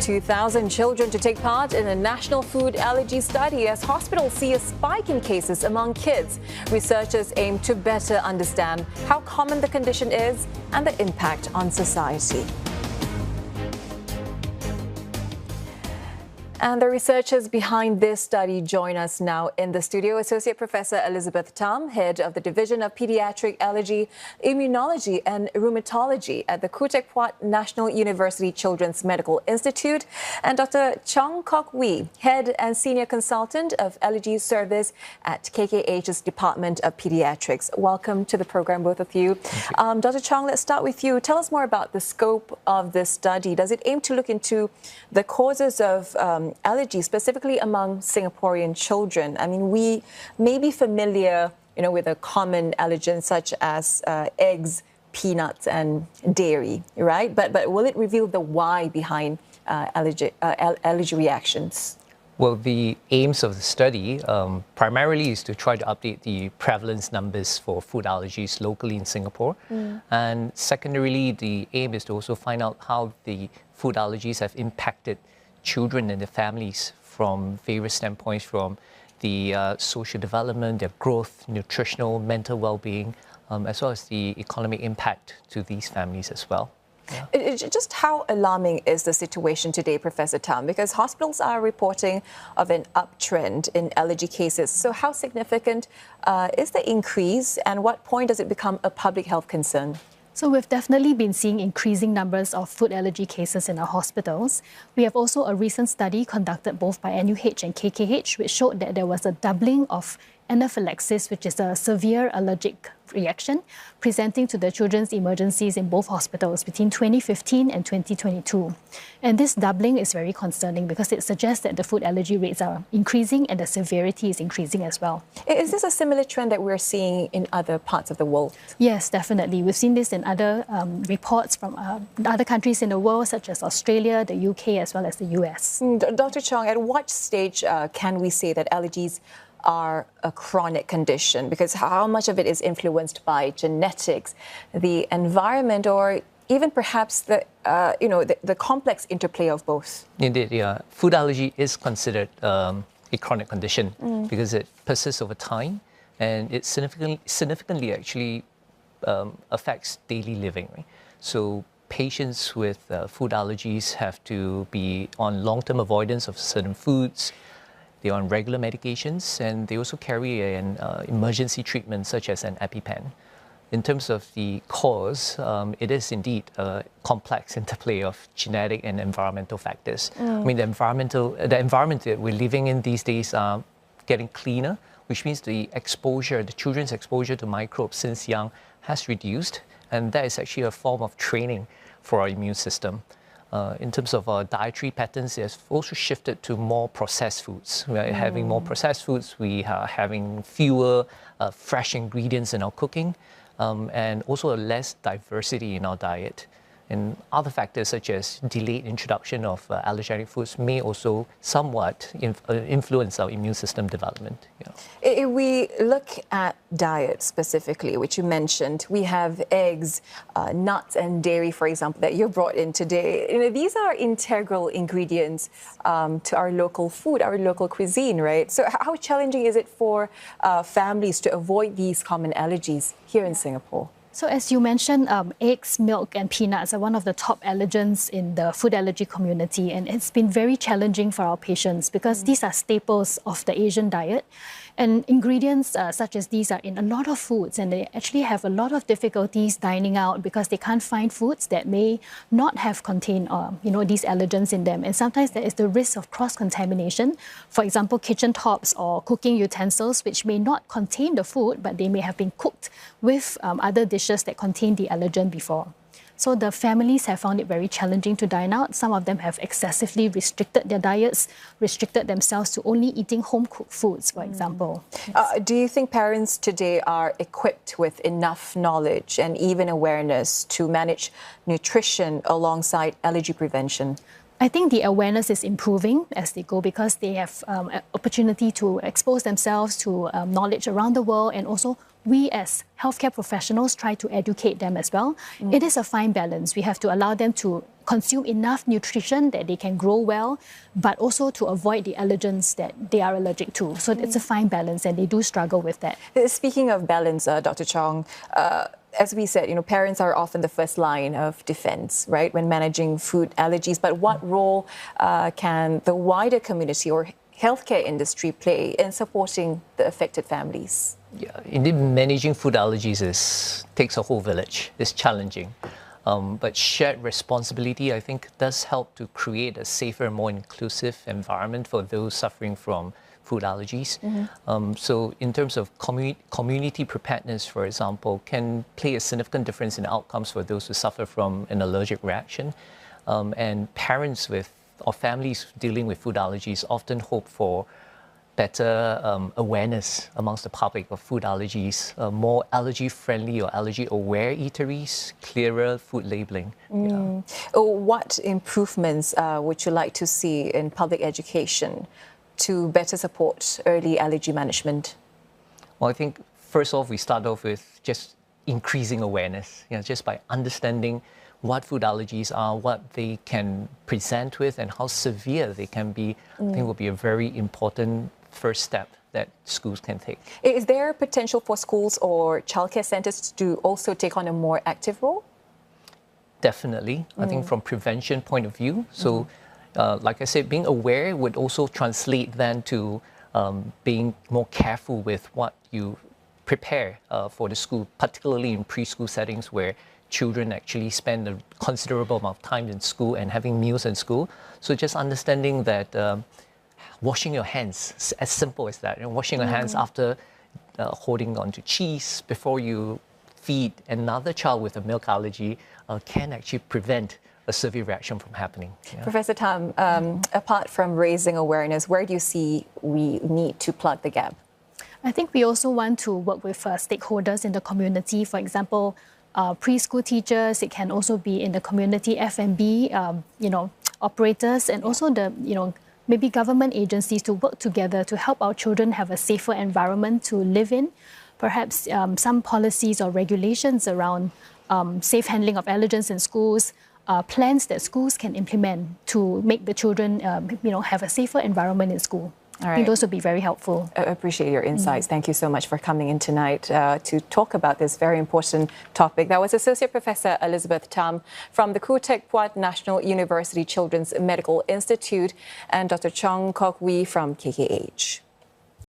2,000 children to take part in a national food allergy study as hospitals see a spike in cases among kids. Researchers aim to better understand how common the condition is and the impact on society. And the researchers behind this study join us now in the studio. Associate Professor Elizabeth Tham, Head of the Division of Paediatric Allergy, Immunology and Rheumatology at the Khoo Teck Puat National University Children's Medical Institute, and Dr Chong Kok Wee, Head and Senior Consultant of Allergy Service at KKH's Department of Paediatrics. Welcome to the program, both of you. Dr Chong, let's start with you. Tell us more about the scope of this study. Does it aim to look into the causes of allergy, specifically among Singaporean children? I mean, we may be familiar, with a common allergen such as eggs, peanuts, and dairy, right? But will it reveal the why behind allergy reactions? Well, the aims of the study primarily is to try to update the prevalence numbers for food allergies locally in Singapore. And secondarily, the aim is to also find out how the food allergies have impacted children and their families from various standpoints, from the social development, their growth, nutritional, mental well-being, as well as the economic impact to these families as well. Yeah. Just how alarming is the situation today, Professor Tham? Because hospitals are reporting of an uptrend in allergy cases. So how significant is the increase, and what point does it become a public health concern? So we've definitely been seeing increasing numbers of food allergy cases in our hospitals. We have also a recent study conducted both by NUH and KKH, which showed that there was a doubling of anaphylaxis, which is a severe allergic reaction, presenting to the children's emergencies in both hospitals between 2015 and 2022. And this doubling is very concerning because it suggests that the food allergy rates are increasing and the severity is increasing as well. Is this a similar trend that we're seeing in other parts of the world? Yes, definitely. We've seen this in other reports from other countries in the world, such as Australia, the UK, as well as the US. Dr. Chong, at what stage can we say that allergies are a chronic condition? Because how much of it is influenced by genetics, the environment, or even perhaps the complex interplay of both? Indeed, yeah. Food allergy is considered a chronic condition because it persists over time, and it significantly actually affects daily living. Right? So patients with food allergies have to be on long-term avoidance of certain foods. They're on regular medications, and they also carry an emergency treatment such as an EpiPen. In terms of the cause, it is indeed a complex interplay of genetic and environmental factors. I mean, the environment that we're living in these days are getting cleaner, which means the children's exposure to microbes since young has reduced, and that is actually a form of training for our immune system. In terms of our dietary patterns, it has also shifted to more processed foods. We are having more processed foods, we are having fewer fresh ingredients in our cooking, and also a less diversity in our diet. And other factors such as delayed introduction of allergenic foods may also somewhat influence our immune system development. Yeah. If we look at diet specifically, which you mentioned, we have eggs, nuts and dairy, for example, that you brought in today. These are integral ingredients to our local food, our local cuisine, right? So how challenging is it for families to avoid these common allergies here in Singapore? So as you mentioned, eggs, milk and peanuts are one of the top allergens in the food allergy community, and it's been very challenging for our patients because these are staples of the Asian diet. And ingredients such as these are in a lot of foods, and they actually have a lot of difficulties dining out because they can't find foods that may not have contained these allergens in them. And sometimes there is the risk of cross-contamination. For example, kitchen tops or cooking utensils which may not contain the food, but they may have been cooked with other dishes that contain the allergen before. So the families have found it very challenging to dine out. Some of them have excessively restricted their diets, restricted themselves to only eating home-cooked foods, for example. Do you think parents today are equipped with enough knowledge and even awareness to manage nutrition alongside allergy prevention? I think the awareness is improving as they go because they have an opportunity to expose themselves to knowledge around the world and also we as healthcare professionals try to educate them as well. It is a fine balance. We have to allow them to consume enough nutrition that they can grow well, but also to avoid the allergens that they are allergic to. So it's a fine balance, and they do struggle with that. Speaking of balance, Dr. Chong, as we said, parents are often the first line of defense, right, when managing food allergies. But what role can the wider community or healthcare industry play in supporting the affected families? Yeah, indeed, managing food allergies takes a whole village. It's challenging. But shared responsibility, I think, does help to create a safer, more inclusive environment for those suffering from food allergies. So in terms of community preparedness, for example, can play a significant difference in outcomes for those who suffer from an allergic reaction. And parents or families dealing with food allergies often hope for better awareness amongst the public of food allergies, more allergy-friendly or allergy-aware eateries, clearer food labeling. Yeah. What improvements would you like to see in public education to better support early allergy management? Well, I think first off, we start off with just increasing awareness, just by understanding what food allergies are, what they can present with, and how severe they can be. I think will be a very important first step that schools can take. Is there potential for schools or childcare centres to also take on a more active role? Definitely. I think from prevention point of view. So, like I said, being aware would also translate then to being more careful with what you prepare for the school, particularly in preschool settings where children actually spend a considerable amount of time in school and having meals in school. So just understanding that washing your hands, as simple as that, washing your hands after holding onto cheese before you feed another child with a milk allergy can actually prevent a severe reaction from happening. Yeah. Professor Tham, apart from raising awareness, where do you see we need to plug the gap? I think we also want to work with stakeholders in the community. For example, preschool teachers. It can also be in the community F&B, operators, and also the maybe government agencies to work together to help our children have a safer environment to live in. Perhaps some policies or regulations around safe handling of allergens in schools, plans that schools can implement to make the children have a safer environment in school. All right. I think those would be very helpful. I appreciate your insights. Thank you so much for coming in tonight to talk about this very important topic. That was Associate Professor Elizabeth Tham from the Khoo Teck Puat National University Children's Medical Institute and Dr. Chong Kok Wee from KKH.